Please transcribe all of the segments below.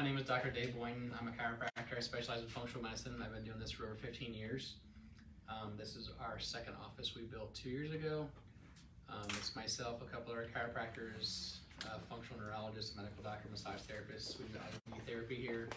name is Dr. Dave Boynton. I'm a chiropractor. I specialize in functional medicine. I've been doing this for over 15 years. This is our second office we built 2 years ago. It's myself, a couple other chiropractors, functional neurologists, medical doctor, massage therapists. We do IV therapy here,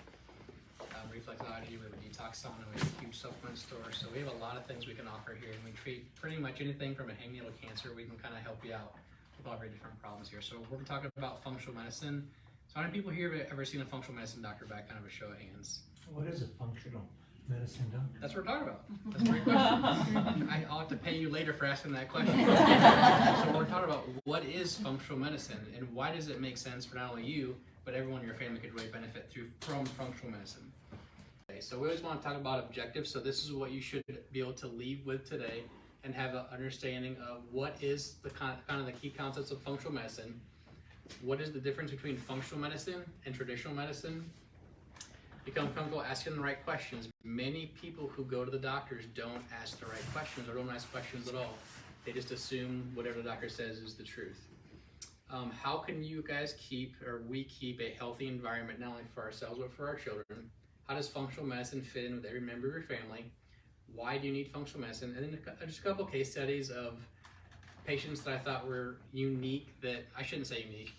reflexology, we have a detox sauna, we have a huge supplement store. So we have a lot of things we can offer here, and we treat pretty much anything from a hangnail cancer. We can kind of help you out with all very different problems here. So we're talking about functional medicine. So how many people here have ever seen a functional medicine doctor back? Kind of a show of hands. What is a functional medicine doctor? That's what we're talking about. That's a great question. I'll have to pay you later for asking that question. So we're talking about what is functional medicine and why does it make sense for not only you, but everyone in your family could really benefit from functional medicine. Okay, so we always want to talk about objectives. So this is what you should be able to leave with today and have an understanding of what is the kind of the key concepts of functional medicine. What is the difference between functional medicine and traditional medicine? Become comfortable asking the right questions. Many people who go to the doctors don't ask the right questions or don't ask questions at all. They just assume whatever the doctor says is the truth. How can you guys keep a healthy environment, not only for ourselves, but for our children? How does functional medicine fit in with every member of your family? Why do you need functional medicine? And then just a couple case studies of patients that I thought were unique, that I shouldn't say unique,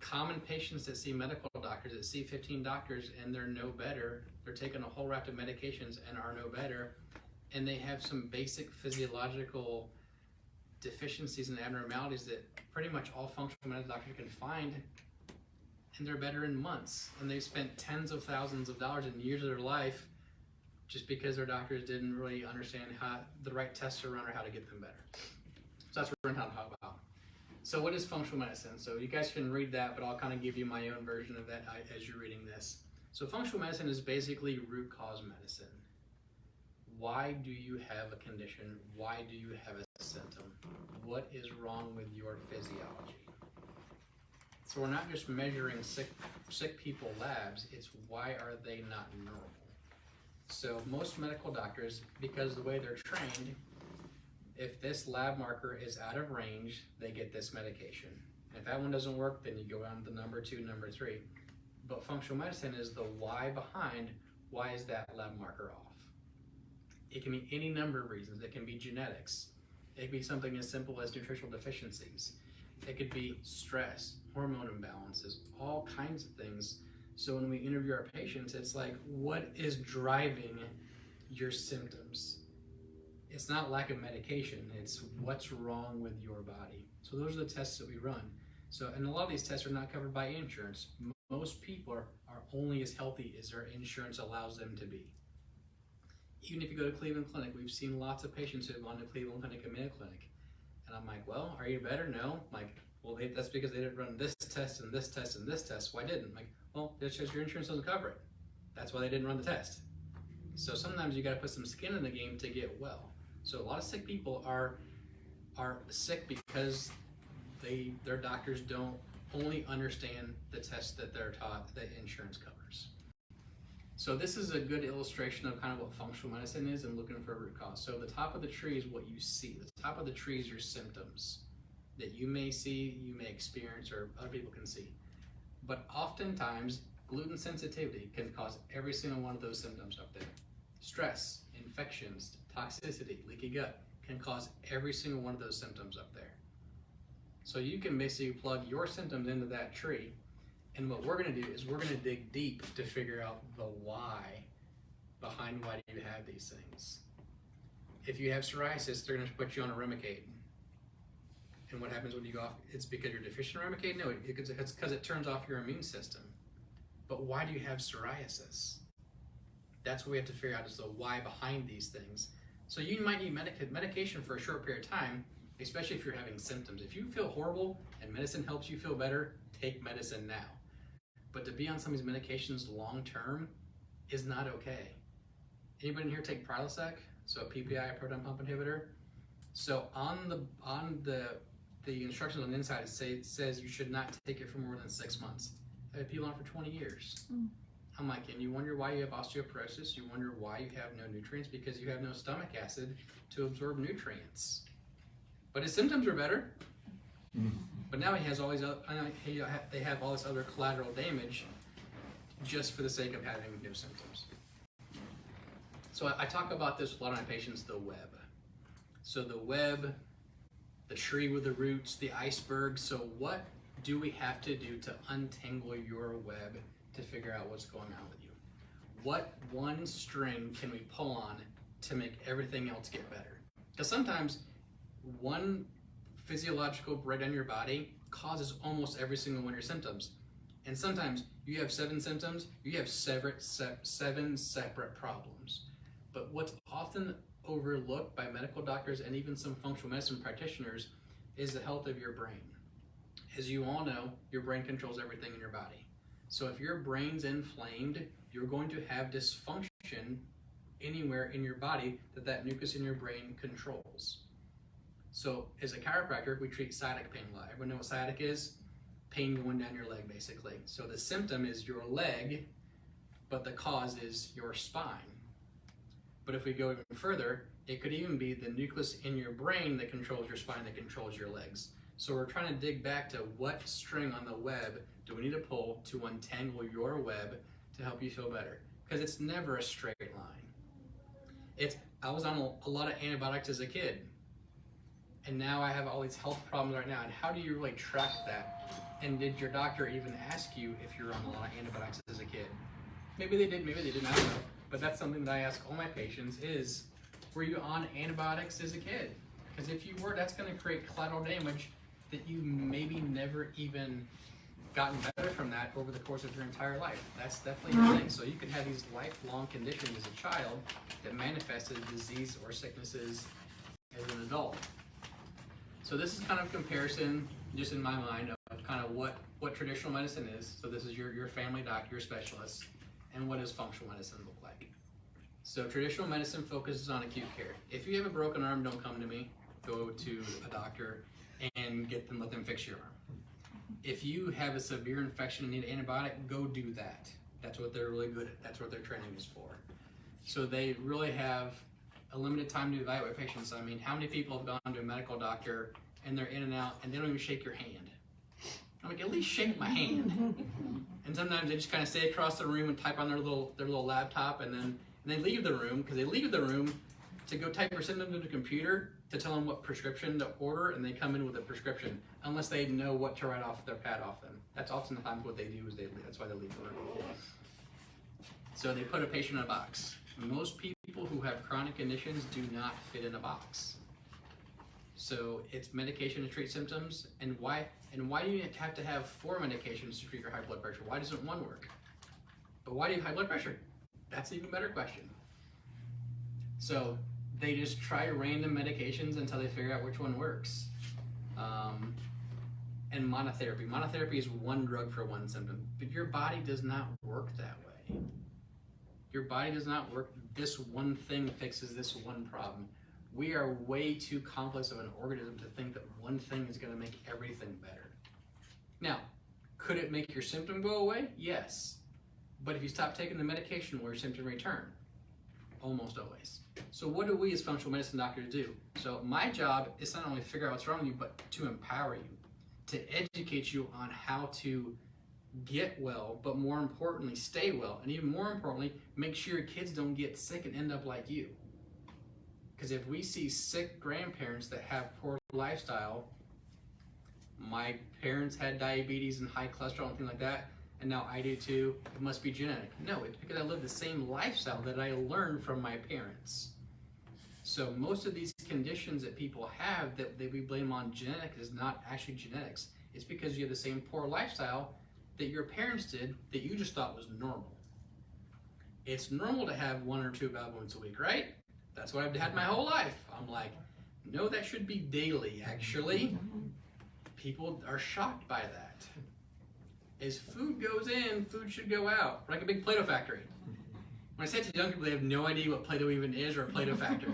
common patients that see medical doctors, that see 15 doctors and they're no better. They're taking a whole raft of medications and are no better. And they have some basic physiological deficiencies and abnormalities that pretty much all functional medicine doctors can find, and they're better in months. And they've spent tens of thousands of dollars and years of their life just because their doctors didn't really understand how the right tests to run or how to get them better. So that's what we're going to talk about. So what is functional medicine? So you guys can read that, but I'll kind of give you my own version of that as you're reading this. So functional medicine is basically root cause medicine. Why do you have a condition? Why do you have a symptom? What is wrong with your physiology? So we're not just measuring sick people labs, it's why are they not normal? So most medical doctors, because the way they're trained, if this lab marker is out of range, they get this medication. And if that one doesn't work, then you go on to number 2, number 3. But functional medicine is the why behind why is that lab marker off. It can be any number of reasons. It can be genetics. It could be something as simple as nutritional deficiencies. It could be stress, hormone imbalances, all kinds of things. So when we interview our patients, it's like, what is driving your symptoms? It's not lack of medication, it's what's wrong with your body. So those are the tests that we run. So, and a lot of these tests are not covered by insurance. Most people are only as healthy as their insurance allows them to be. Even if you go to Cleveland Clinic, we've seen lots of patients who have gone to Cleveland Clinic and Mayo Clinic. And I'm like, well, are you better? No. I'm like, well, that's because they didn't run this test and this test and this test. Why didn't? I'm like, well, that's because your insurance doesn't cover it. That's why they didn't run the test. So sometimes you got to put some skin in the game to get well. So a lot of sick people are sick because their doctors don't only understand the test that they're taught that insurance covers. So this is a good illustration of kind of what functional medicine is and looking for a root cause. So the top of the tree is what you see. The top of the tree is your symptoms that you may see, you may experience, or other people can see. But oftentimes, gluten sensitivity can cause every single one of those symptoms up there. Stress, infections, toxicity, leaky gut can cause every single one of those symptoms up there. So you can basically plug your symptoms into that tree, and what we're going to do is we're going to dig deep to figure out the why behind why you have these things. If you have psoriasis, they're going to put you on a Remicade. And what happens when you go off? It's because you're deficient in Remicade? No, it's because it turns off your immune system. But why do you have psoriasis? That's what we have to figure out, is the why behind these things. So you might need medication for a short period of time, especially if you're having symptoms. If you feel horrible and medicine helps you feel better, take medicine now. But to be on some of these medications long term is not okay. Anybody in here take Prilosec? So a PPI, a proton pump inhibitor. So on the instructions on the inside, it says you should not take it for more than 6 months. I've had people on for 20 years. I'm like, and you wonder why you have osteoporosis, you wonder why you have no nutrients, because you have no stomach acid to absorb nutrients. But his symptoms are better. But now he has all these other, they have all this other collateral damage just for the sake of having no symptoms. So I talk about this with a lot of my patients, the web. So the web, the tree with the roots, the iceberg. So what do we have to do to untangle your web to figure out what's going on with you? What one string can we pull on to make everything else get better? Because sometimes one physiological breakdown in your body causes almost every single one of your symptoms. And sometimes you have 7 symptoms, you have 7 separate problems. But what's often overlooked by medical doctors and even some functional medicine practitioners is the health of your brain. As you all know, your brain controls everything in your body. So if your brain's inflamed, you're going to have dysfunction anywhere in your body that nucleus in your brain controls. So as a chiropractor, we treat sciatic pain a lot. Everyone know what sciatic is? Pain going down your leg, basically. So the symptom is your leg, but the cause is your spine. But if we go even further, it could even be the nucleus in your brain that controls your spine, that controls your legs. So we're trying to dig back to what string on the web do we need to pull to untangle your web to help you feel better? Because it's never a straight line. I was on a lot of antibiotics as a kid, and now I have all these health problems right now. And how do you really track that? And did your doctor even ask you if you're on a lot of antibiotics as a kid? Maybe they did, maybe they didn't, I don't know. But that's something that I ask all my patients is, were you on antibiotics as a kid? Because if you were, that's going to create collateral damage that you maybe never even gotten better from that over the course of your entire life. That's definitely the thing. So you can have these lifelong conditions as a child that manifest as disease or sicknesses as an adult. So this is kind of comparison, just in my mind, of kind of what traditional medicine is. So this is your family doctor, your specialist, and what does functional medicine look like. So traditional medicine focuses on acute care. If you have a broken arm, don't come to me. Go to a doctor and let them fix your arm. If you have a severe infection and need an antibiotic, go do that. That's what they're really good at. That's what their training is for. So they really have a limited time to evaluate patients. I mean, how many people have gone to a medical doctor and they're in and out and they don't even shake your hand? I'm like, at least shake my hand. And sometimes they just kind of stay across the room and type on their little laptop, and then they leave the room, because they leave the room to go type or send them to the computer to tell them what prescription to order, and they come in with a prescription unless they know what to write off their pad off them. That's oftentimes what they do, is that's why they leave the room. So they put a patient in a box. Most people who have chronic conditions do not fit in a box. So it's medication to treat symptoms, and why do you have to have 4 medications to treat your high blood pressure? Why doesn't one work? But why do you have high blood pressure? That's an even better question. So they just try random medications until they figure out which one works. And monotherapy. Monotherapy is one drug for one symptom, but your body does not work that way. Your body does not work. This one thing fixes this one problem. We are way too complex of an organism to think that one thing is going to make everything better. Now, could it make your symptom go away? Yes. But if you stop taking the medication, will your symptom return? Almost always. So what do we as functional medicine doctors do? So my job is not only to figure out what's wrong with you, but to empower you, to educate you on how to get well, but more importantly, stay well. And even more importantly, make sure your kids don't get sick and end up like you. Because if we see sick grandparents that have poor lifestyle, my parents had diabetes and high cholesterol and things like that, and now I do too, it must be genetic. No, it's because I live the same lifestyle that I learned from my parents. So most of these conditions that people have that we blame on genetics is not actually genetics. It's because you have the same poor lifestyle that your parents did that you just thought was normal. It's normal to have 1 or 2 bowel movements a week, right? That's what I've had my whole life. I'm like, no, that should be daily, actually. People are shocked by that. As food goes in, food should go out. We're like a big Play-Doh factory. When I say it to young people, they have no idea what Play-Doh even is or a Play-Doh factory.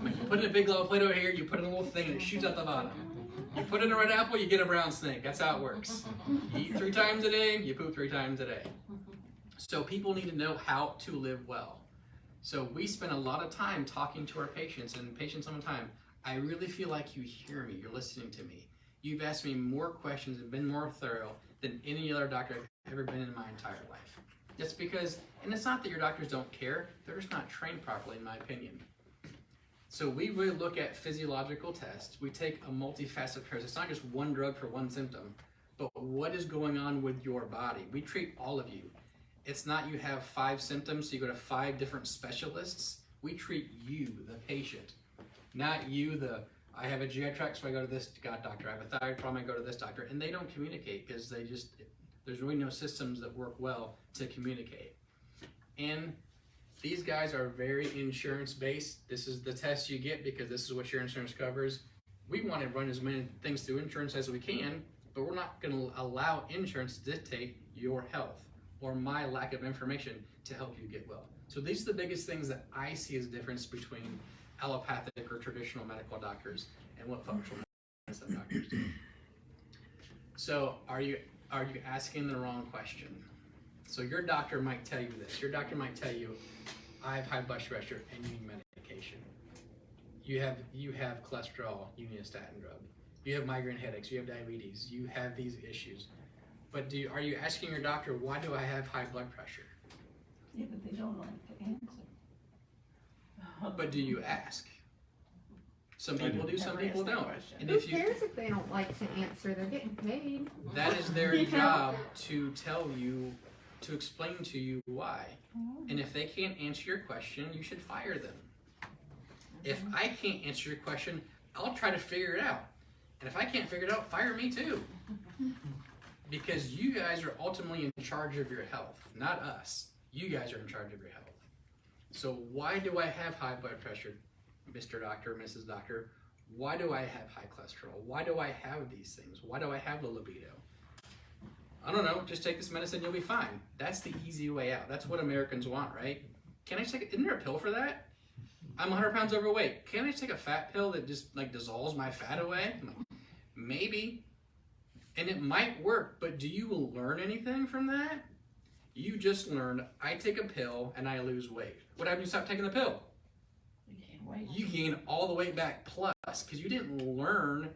Like, you put in a big glob of Play-Doh here, you put in a little thing and it shoots out the bottom. You put in a red apple, you get a brown snake. That's how it works. You eat 3 times a day, you poop 3 times a day. So people need to know how to live well. So we spend a lot of time talking to our patients, and patients all the time, I really feel like you hear me, you're listening to me. You've asked me more questions and been more thorough than any other doctor I've ever been in my entire life. Just because, and it's not that your doctors don't care, they're just not trained properly, in my opinion. So we really look at physiological tests. We take a multifaceted approach. It's not just one drug for one symptom, but what is going on with your body. We treat all of you. It's not you have 5 symptoms, so you go to 5 different specialists. We treat you, the patient, not you, I have a GI tract, so I go to this doctor. I have a thyroid problem, I go to this doctor. And they don't communicate because there's really no systems that work well to communicate. And these guys are very insurance based. This is the test you get because this is what your insurance covers. We want to run as many things through insurance as we can, but we're not going to allow insurance to dictate your health or my lack of information to help you get well. So these are the biggest things that I see as a difference between allopathic or traditional medical doctors and what functional medicine doctors do. So are you asking the wrong question? So your doctor might tell you this. Your doctor might tell you, I have high blood pressure and you need medication. You have cholesterol, you need a statin drug. You have migraine headaches, you have diabetes, you have these issues. But are you asking your doctor, why do I have high blood pressure? Yeah, but they don't like to answer. But do you ask? Some people do, some Never people asked that don't. question. And Who if you, cares if they don't like to answer? They're getting paid. that is their You know? job to tell you, to explain to you why. And if they can't answer your question, you should fire them. If I can't answer your question, I'll try to figure it out. And if I can't figure it out, fire me too. Because you guys are ultimately in charge of your health, not us. You guys are in charge of your health. So why do I have high blood pressure, Mr. Doctor, Mrs. Doctor? Why do I have high cholesterol? Why do I have these things? Why do I have the libido? I don't know, just take this medicine, you'll be fine. That's the easy way out. That's what Americans want, right? Can I take, isn't there a pill for that? I'm 100 pounds overweight. Can I just take a fat pill that just like dissolves my fat away? I'm like, maybe. And it might work, but do you learn anything from that? You just learned, I take a pill and I lose weight. What happens when you stop taking the pill? You gain weight. You gain all the weight back plus, because you didn't learn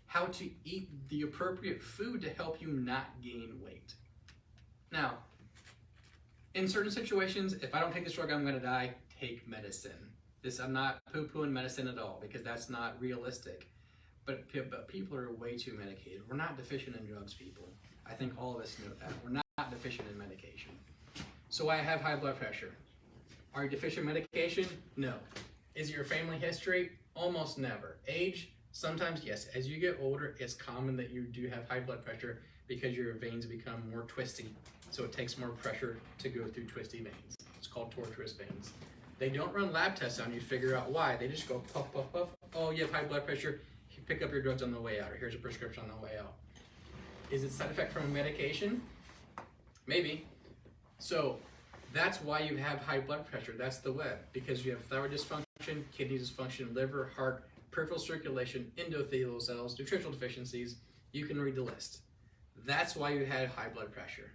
how to eat the appropriate food to help you not gain weight. Now, in certain situations, if I don't take this drug, I'm gonna die, take medicine. I'm not poo-pooing medicine at all, because that's not realistic. But people are way too medicated. We're not deficient in drugs, people. I think all of us know that. We're not deficient in medication. So I have high blood pressure. Are you deficient in medication? No. Is it your family history? Almost never. Age? Sometimes yes. As you get older, it's common that you do have high blood pressure because your veins become more twisty. So it takes more pressure to go through twisty veins. It's called tortuous veins. They don't run lab tests on you to figure out why. They just go puff, puff, puff. Oh, you have high blood pressure. Pick up your drugs on the way out, or here's a prescription on the way out. Is it side effect from a medication? Maybe. So that's why you have high blood pressure. That's the web, because you have thyroid dysfunction, kidney dysfunction, liver, heart, peripheral circulation, endothelial cells, nutritional deficiencies. You can read the list. That's why you had high blood pressure.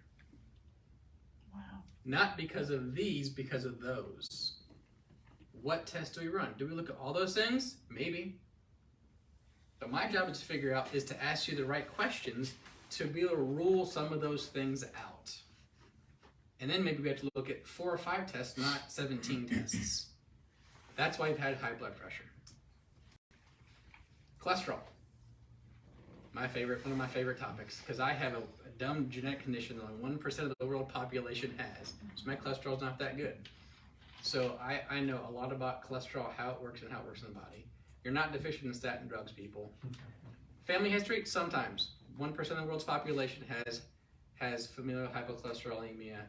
Wow. Not because of these, because of those. What tests do we run? Do we look at all those things? Maybe. But my job is to ask you the right questions to be able to rule some of those things out. And then maybe we have to look at 4 or 5 tests, not 17 tests. That's why you've had high blood pressure. Cholesterol. One of my favorite topics, because I have a dumb genetic condition that only 1% of the world population has. So my cholesterol's not that good. So I know a lot about cholesterol, how it works and how it works in the body. You're not deficient in statin drugs, people. Family history, sometimes. 1% of the world's population has familial hypocholesterolemia,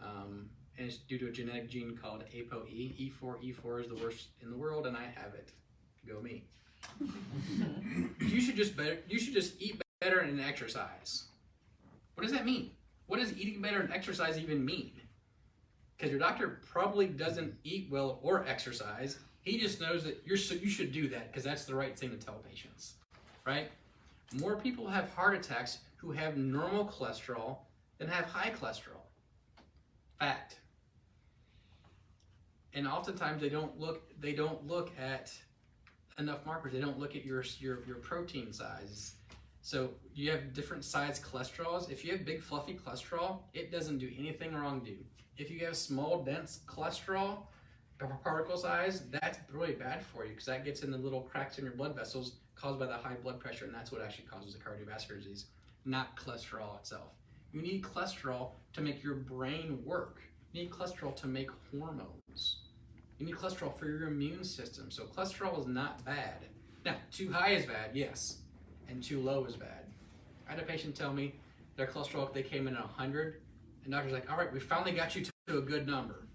and it's due to a genetic gene called ApoE. E4 is the worst in the world, and I have it. Go me. You should just eat better and exercise. What does that mean? What does eating better and exercise even mean? Because your doctor probably doesn't eat well or exercise. He just knows that you should do that because that's the right thing to tell patients, right? More people have heart attacks who have normal cholesterol than have high cholesterol. Fact. And oftentimes they don't look at enough markers. They don't look at your protein size. So you have different size cholesterols. If you have big fluffy cholesterol, it doesn't do anything wrong to you. If you have small dense cholesterol, particle size, that's really bad for you because that gets in the little cracks in your blood vessels caused by the high blood pressure, and that's what actually causes the cardiovascular disease, not cholesterol itself. You need cholesterol to make your brain work. You need cholesterol to make hormones. You need cholesterol for your immune system. So cholesterol is not bad. Now, too high is bad, yes, and too low is bad. I had a patient tell me their cholesterol, they came in at 100, and doctor's like, all right, we finally got you to a good number.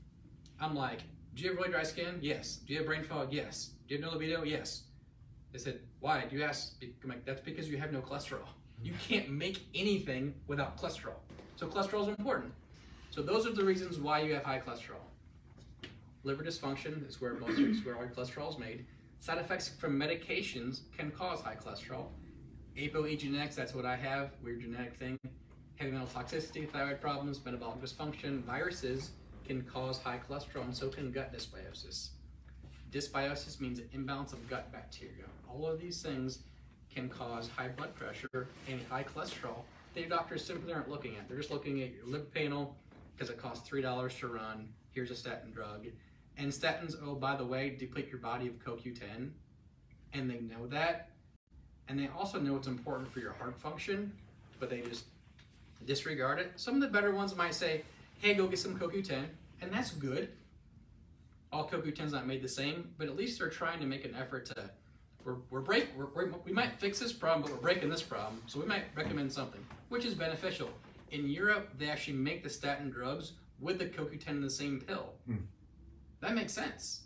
I'm like, do you have really dry skin? Yes. Do you have brain fog? Yes. Do you have no libido? Yes. They said, why? Do you ask? I'm like, that's because you have no cholesterol. You can't make anything without cholesterol. So cholesterol is important. So those are the reasons why you have high cholesterol. Liver dysfunction is where all your cholesterol is made. Side effects from medications can cause high cholesterol. ApoE-genetics, that's what I have, weird genetic thing. Heavy metal toxicity, thyroid problems, metabolic dysfunction, viruses can cause high cholesterol, and so can gut dysbiosis. Dysbiosis means an imbalance of gut bacteria. All of these things can cause high blood pressure and high cholesterol that your doctors simply aren't looking at. They're just looking at your lipid panel because it costs $3 to run. Here's a statin drug. And statins, oh, by the way, deplete your body of CoQ10. And they know that. And they also know it's important for your heart function, but they just disregard it. Some of the better ones might say, hey, go get some CoQ10, and that's good. All CoQ10 is not made the same, but at least they're trying to make an effort to, we might fix this problem, but we're breaking this problem, so we might recommend something, which is beneficial. In Europe, they actually make the statin drugs with the CoQ10 in the same pill. That makes sense.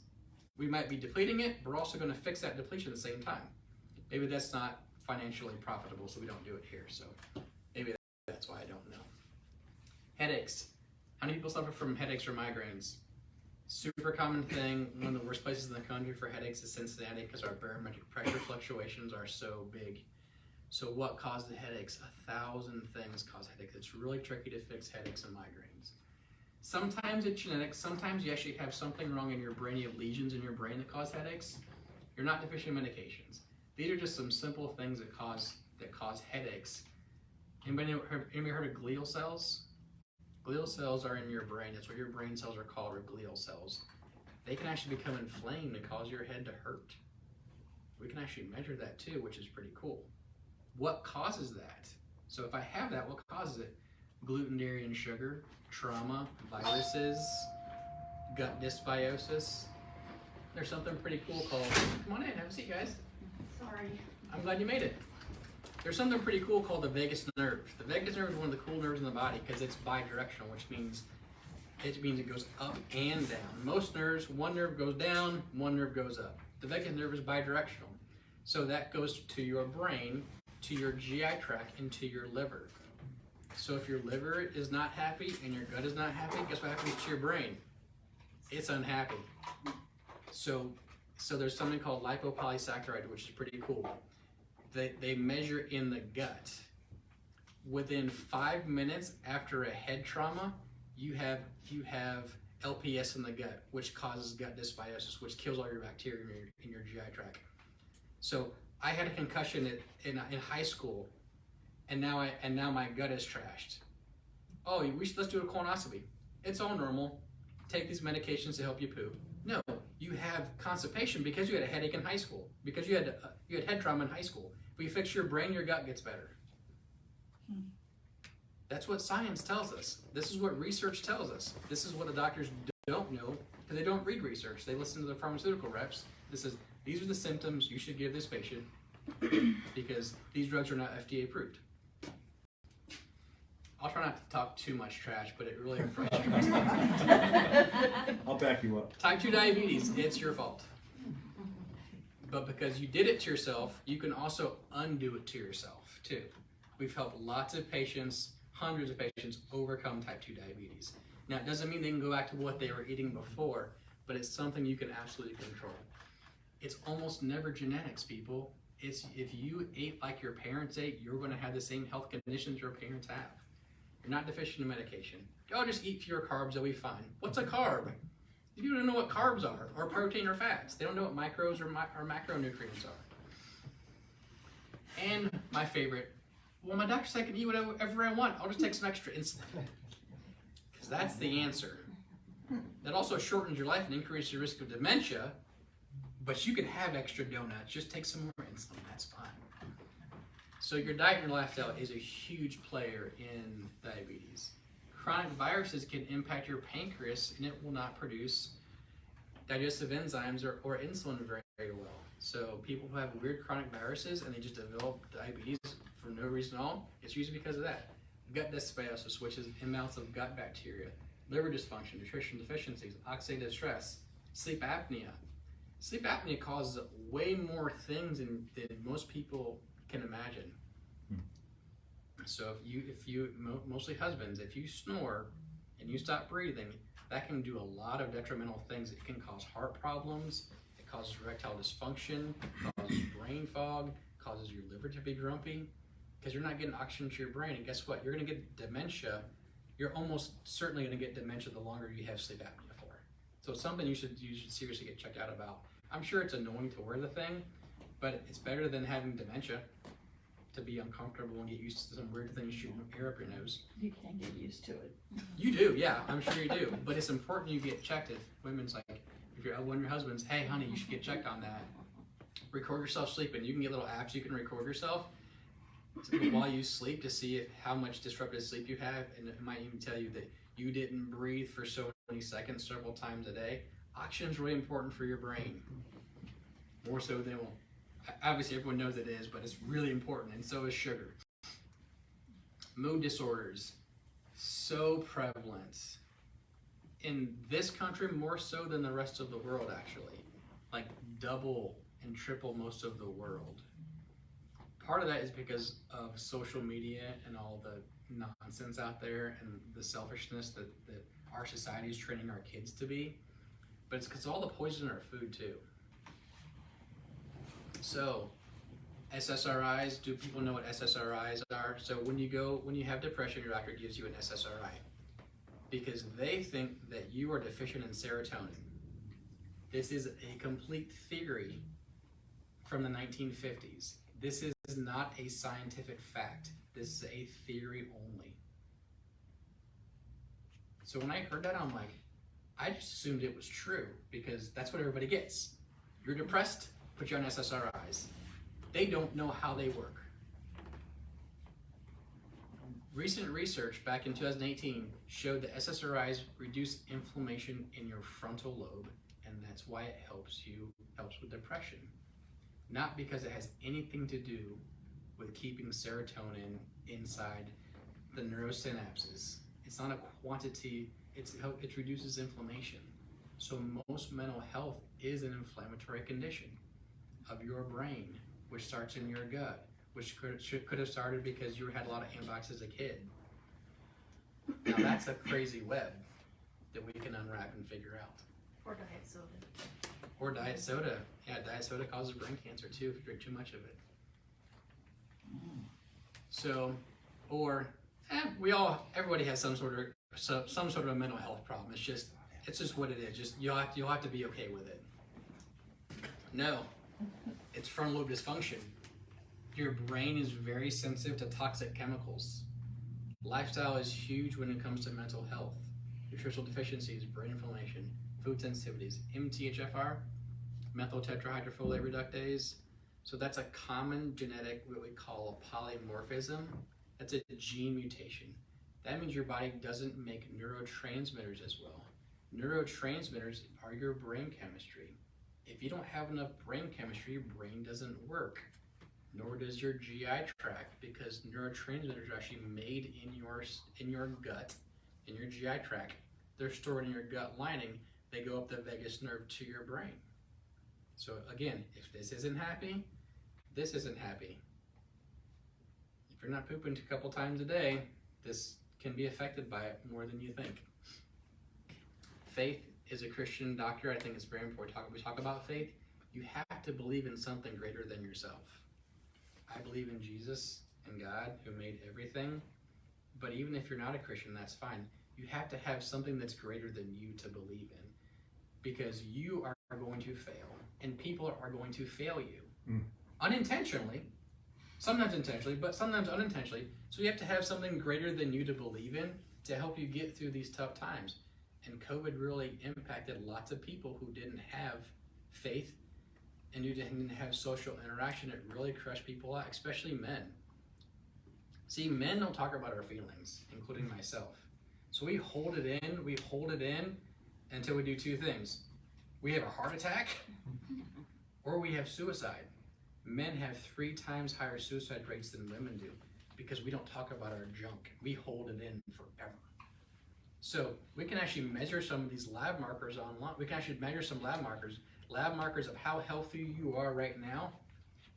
We might be depleting it, but we're also going to fix that depletion at the same time. Maybe that's not financially profitable, so we don't do it here. So maybe that's why I don't know. Headaches. How many people suffer from headaches or migraines? Super common thing. One of the worst places in the country for headaches is Cincinnati because our barometric pressure fluctuations are so big. So what caused the headaches? 1,000 things cause headaches. It's really tricky to fix headaches and migraines. Sometimes it's genetic. Sometimes you actually have something wrong in your brain. You have lesions in your brain that cause headaches. You're not deficient in medications. These are just some simple things that cause headaches. Anybody heard of glial cells? Glial cells are in your brain. That's what your brain cells are called, or glial cells. They can actually become inflamed and cause your head to hurt. We can actually measure that too, which is pretty cool. What causes that? So if I have that, what causes it? Gluten, dairy, and sugar, trauma, viruses, gut dysbiosis. There's something pretty cool called, come on in, have a seat, guys. Sorry. I'm glad you made it. There's something pretty cool called the vagus nerve. The vagus nerve is one of the cool nerves in the body because it's bidirectional, which means it goes up and down. Most nerves, one nerve goes down, one nerve goes up. The vagus nerve is bidirectional. So that goes to your brain, to your GI tract, and to your liver. So if your liver is not happy and your gut is not happy, guess what happens to your brain? It's unhappy. So there's something called lipopolysaccharide, which is pretty cool. They measure in the gut. Within 5 minutes after a head trauma, you have LPS in the gut, which causes gut dysbiosis, which kills all your bacteria in your GI tract. So I had a concussion in high school, and now my gut is trashed. Oh, let's do a colonoscopy. It's all normal. Take these medications to help you poop. No, you have constipation because you had a headache in high school, because you had head trauma in high school. If we fix your brain, your gut gets better. That's what science tells us. This is what research tells us. This is what the doctors don't know because they don't read research. They listen to the pharmaceutical reps. These are the symptoms you should give this patient because these drugs are not FDA approved. I'll try not to talk too much trash, but it really frustrates me. I'll back you up. Type 2 diabetes, it's your fault. But because you did it to yourself, you can also undo it to yourself too. We've helped lots of patients, hundreds of patients, overcome type 2 diabetes. Now, it doesn't mean they can go back to what they were eating before, but it's something you can absolutely control. It's almost never genetics, people. It's if you ate like your parents ate, you're going to have the same health conditions your parents have. You're not deficient in medication. Oh, just eat fewer carbs, they'll be fine. What's a carb? You don't know what carbs are, or protein or fats. They don't know what micros or macronutrients are. And my favorite, Well, my doctor said I can eat whatever I want. I'll just take some extra insulin. Because that's the answer. That also shortens your life and increases your risk of dementia. But you can have extra donuts. Just take some more insulin. That's fine. So your diet and your lifestyle is a huge player in diabetes. Chronic viruses can impact your pancreas and it will not produce digestive enzymes or insulin very, very well. So people who have weird chronic viruses and they just develop diabetes for no reason at all, it's usually because of that. Gut dysbiosis, which is imbalance of gut bacteria, liver dysfunction, nutrition deficiencies, oxidative stress, sleep apnea. Sleep apnea causes way more things than most people can imagine. So if you mostly husbands, if you snore and you stop breathing, that can do a lot of detrimental things. It can cause heart problems, it causes erectile dysfunction, causes brain fog, causes your liver to be grumpy, because you're not getting oxygen to your brain. And guess what? You're going to get dementia. You're almost certainly going to get dementia the longer you have sleep apnea for. So it's something you should seriously get checked out about. I'm sure it's annoying to wear the thing, but it's better than having dementia, to be uncomfortable and get used to some weird things shooting air up your nose. You can't get used to it. You do, yeah, I'm sure you do. But it's important you get checked. If women's like, if you're one of your husbands, hey honey, you should get checked on that. Record yourself sleeping. You can get little apps you can record yourself while you sleep to see how much disrupted sleep you have, and it might even tell you that you didn't breathe for so many seconds several times a day. Oxygen is really important for your brain, more so than obviously everyone knows it is, but it's really important, and so is sugar. Mood disorders, so prevalent. In this country, more so than the rest of the world, actually. Like double and triple most of the world. Part of that is because of social media and all the nonsense out there and the selfishness that our society is training our kids to be. But it's because all the poison in our food, too. So, SSRIs, do people know what SSRIs are? So when you have depression, your doctor gives you an SSRI because they think that you are deficient in serotonin. This is a complete theory from the 1950s. This is not a scientific fact. This is a theory only. So when I heard that, I'm like, I just assumed it was true because that's what everybody gets. You're depressed, put you on SSRIs. They don't know how they work. Recent research back in 2018 showed that SSRIs reduce inflammation in your frontal lobe, and that's why it helps with depression. Not because it has anything to do with keeping serotonin inside the neurosynapses. It's not a quantity, it reduces inflammation. So most mental health is an inflammatory condition of your brain, which starts in your gut, which could have started because you had a lot of antibiotics as a kid. Now that's a crazy web that we can unwrap and figure out. Or diet soda. Or diet soda. Yeah, diet soda causes brain cancer too if you drink too much of it. So, or everybody has some sort of a mental health problem. It's just what it is. Just you'll have to be okay with it. No, it's frontal lobe dysfunction. Your brain is very sensitive to toxic chemicals. Lifestyle is huge when it comes to mental health. Nutritional deficiencies, brain inflammation, food sensitivities, MTHFR, methyl tetrahydrofolate reductase. So that's a common genetic, what we call a polymorphism. That's a gene mutation. That means your body doesn't make neurotransmitters as well. Neurotransmitters are your brain chemistry. If you don't have enough brain chemistry, your brain doesn't work. Nor does your GI tract, because neurotransmitters are actually made in your gut, in your GI tract. They're stored in your gut lining. They go up the vagus nerve to your brain. So again, if this isn't happy, this isn't happy. If you're not pooping a couple times a day, this can be affected by it more than you think. Faith is a Christian doctor. I think it's very important. We talk about faith. You have to believe in something greater than yourself. I believe in Jesus and God who made everything. But even if you're not a Christian, that's fine. You have to have something that's greater than you to believe in. Because you are going to fail. And people are going to fail you. Unintentionally. Sometimes intentionally, but sometimes unintentionally. So you have to have something greater than you to believe in to help you get through these tough times. And COVID really impacted lots of people who didn't have faith and who didn't have social interaction. It really crushed people out, especially men. See, men don't talk about our feelings, including myself. So we hold it in until we do two things. We have a heart attack or we have suicide. Men have 3 times higher suicide rates than women do because we don't talk about our junk. We hold it in forever. So we can actually measure some of these lab markers online. We can actually measure some lab markers of how healthy you are right now,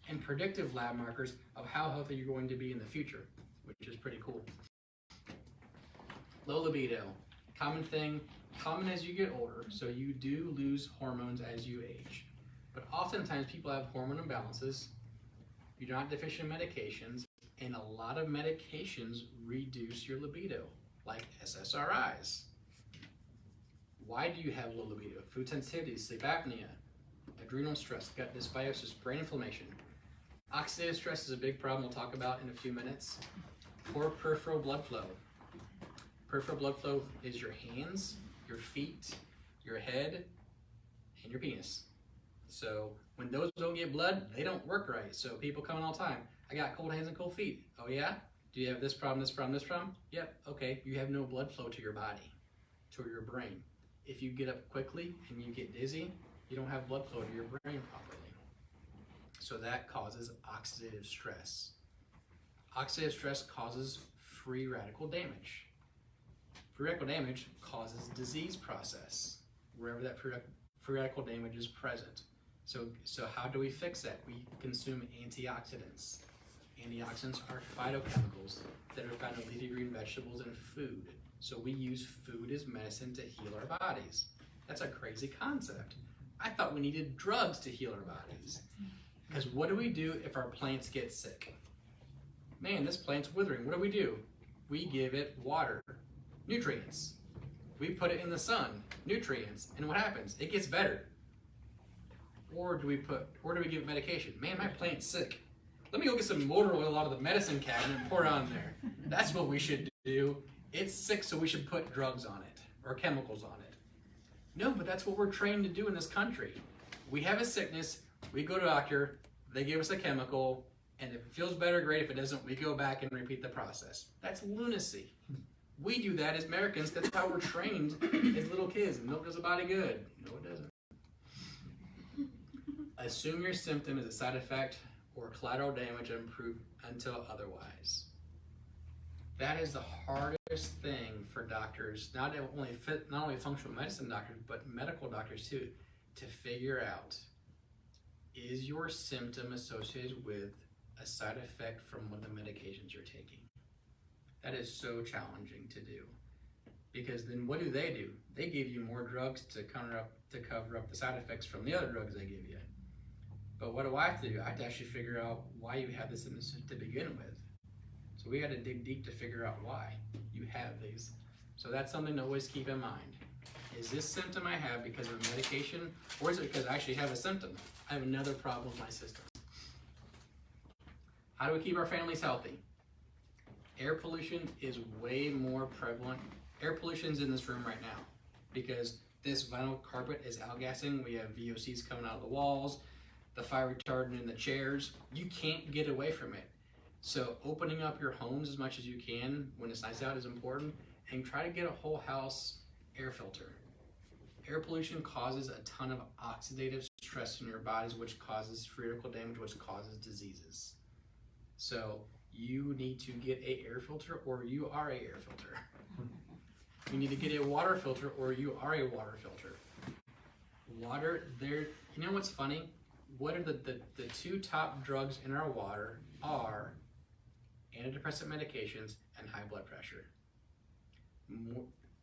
and predictive lab markers of how healthy you're going to be in the future, which is pretty cool. Low libido, common as you get older, so you do lose hormones as you age. But oftentimes people have hormone imbalances, you're not deficient in medications, and a lot of medications reduce your libido, like SSRIs. Why do you have low libido? Food sensitivity, sleep apnea, adrenal stress, gut dysbiosis, brain inflammation. Oxidative stress is a big problem we'll talk about in a few minutes. Poor peripheral blood flow. Peripheral blood flow is your hands, your feet, your head, and your penis. So when those don't get blood, they don't work right. So people come in all the time, I got cold hands and cold feet. Oh yeah? Do you have this problem, this problem, this problem? Yep, okay. You have no blood flow to your body, to your brain. If you get up quickly and you get dizzy, you don't have blood flow to your brain properly. So that causes oxidative stress. Oxidative stress causes free radical damage. Free radical damage causes disease process, wherever that free radical damage is present. So how do we fix that? We consume antioxidants. Antioxidants are phytochemicals that are found in leafy green vegetables and food. So we use food as medicine to heal our bodies. That's a crazy concept. I thought we needed drugs to heal our bodies. Because what do we do if our plants get sick? Man, this plant's withering. What do? We give it water, nutrients. We put it in the sun, nutrients. And what happens? It gets better. Or do we give it medication? Man, my plant's sick. Let me go get some motor oil out of the medicine cabinet and pour it on there. That's what we should do. It's sick, so we should put drugs on it or chemicals on it. No, but that's what we're trained to do in this country. We have a sickness, we go to a doctor, they give us a chemical, and if it feels better, great. If it doesn't, we go back and repeat the process. That's lunacy. We do that as Americans. That's how we're trained as little kids. Milk does a body good. No, it doesn't. Assume your symptom is a side effect or collateral damage and prove until otherwise. That is the hardest thing for doctors, not only functional medicine doctors, but medical doctors too, to figure out. Is your symptom associated with a side effect from one of the medications you're taking? That is so challenging to do. Because then what do? They give you more drugs to cover up the side effects from the other drugs they give you. But what do? I have to actually figure out why you have this to begin with. So we had to dig deep to figure out why you have these. So that's something to always keep in mind. Is this symptom I have because of a medication, or is it because I actually have a symptom? I have another problem with my system. How do we keep our families healthy? Air pollution is way more prevalent. Air pollution's in this room right now because this vinyl carpet is outgassing. We have VOCs coming out of the walls, the fire retardant in the chairs. You can't get away from it. So opening up your homes as much as you can when it's nice out is important, and try to get a whole house air filter. Air pollution causes a ton of oxidative stress in your bodies, which causes free radical damage, which causes diseases. So you need to get an air filter, or you are an air filter. You need to get a water filter, or you are a water filter. Water, you know what's funny? What are the 2 top drugs in our water are antidepressant medications and high blood pressure.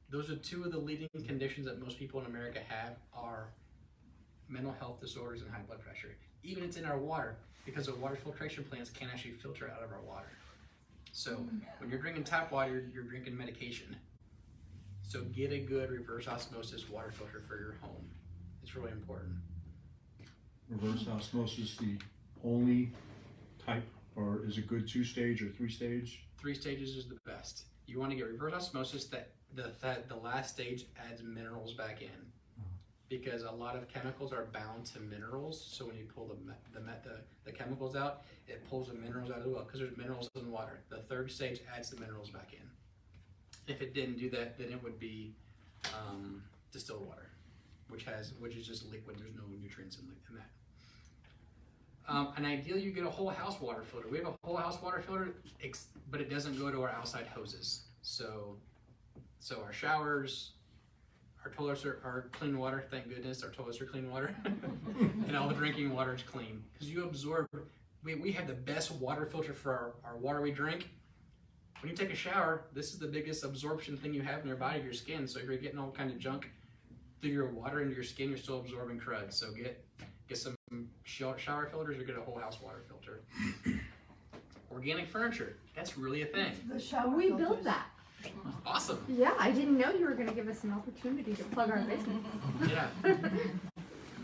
Those are 2 of the leading conditions that most people in America have are mental health disorders and high blood pressure. Even it's in our water because the water filtration plants can't actually filter out of our water. So when you're drinking tap water, you're drinking medication. So get a good reverse osmosis water filter for your home. It's really important. Reverse osmosis, the only type Or is it good 2-stage or 3-stage? 3 stages is the best. You want to get reverse osmosis that the last stage adds minerals back in, because a lot of chemicals are bound to minerals. So when you pull the chemicals out, it pulls the minerals out as well, because there's minerals in water. The 3rd stage adds the minerals back in. If it didn't do that, then it would be distilled water, which is just liquid. There's no nutrients in that. And ideally, you get a whole house water filter. We have a whole house water filter, but it doesn't go to our outside hoses. So our showers, our toilets are clean water. Thank goodness, our toilets are clean water, and all the drinking water is clean, because you absorb. We have the best water filter for our water we drink. When you take a shower, this is the biggest absorption thing you have in your body, your skin. So if you're getting all kind of junk through your water into your skin, you're still absorbing crud. So get some shower filters or get a whole house water filter. Organic furniture, that's really a thing. The shower We filters. built that. Awesome. Yeah, I didn't know you were going to give us an opportunity to plug our business. Yeah,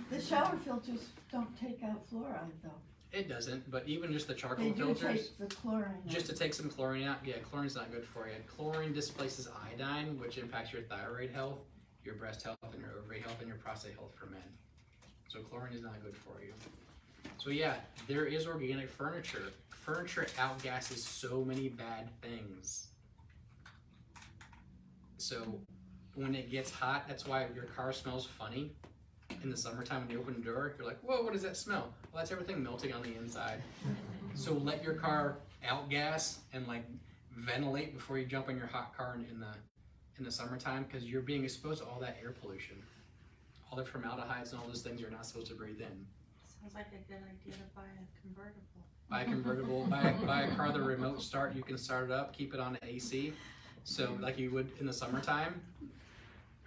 The shower filters don't take out fluoride though. it doesn't, but even just the They charcoal do filters, take the chlorine just out. to take some chlorine out, yeah, chlorine's not good for you. Chlorine displaces iodine, which impacts your thyroid health, your breast health, and your ovary health, and your prostate health for men. So chlorine is not good for you. So yeah, there is organic furniture. Furniture outgasses so many bad things. So when it gets hot, that's why your car smells funny. In the summertime, when you open the door, you're like, whoa, what does that smell? Well, that's everything melting on the inside. So let your car outgas and like ventilate before you jump in your hot car in the summertime, because you're being exposed to all that air pollution. All the formaldehydes and all those things you're not supposed to breathe in. Sounds like a good idea to buy a convertible. Buy a convertible, buy a car, the remote start, you can start it up, keep it on AC. So like you would in the summertime,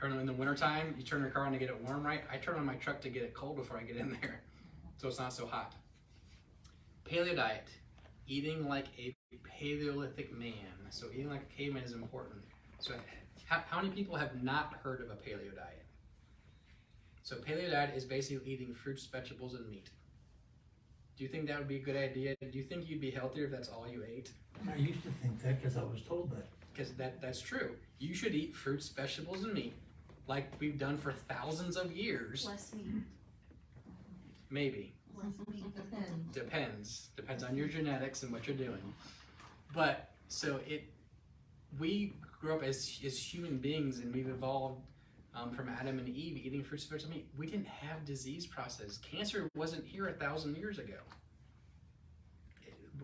or in the wintertime, you turn your car on to get it warm, right? I turn on my truck to get it cold before I get in there, so it's not so hot. Paleo diet, eating like a Paleolithic man. So eating like a caveman is important. So how many people have not heard of a paleo diet? So paleo diet is basically eating fruits, vegetables, and meat. Do you think that would be a good idea? Do you think you'd be healthier if that's all you ate? I used to think that because I was told that. Because that's true. You should eat fruits, vegetables, and meat, like we've done for thousands of years. Less meat. Maybe. Less meat depends. Depends on your genetics and what you're doing. But so we grew up as human beings, and we've evolved from Adam and Eve eating fruits, vegetables, and meat. We didn't have disease process. Cancer wasn't here 1,000 years ago.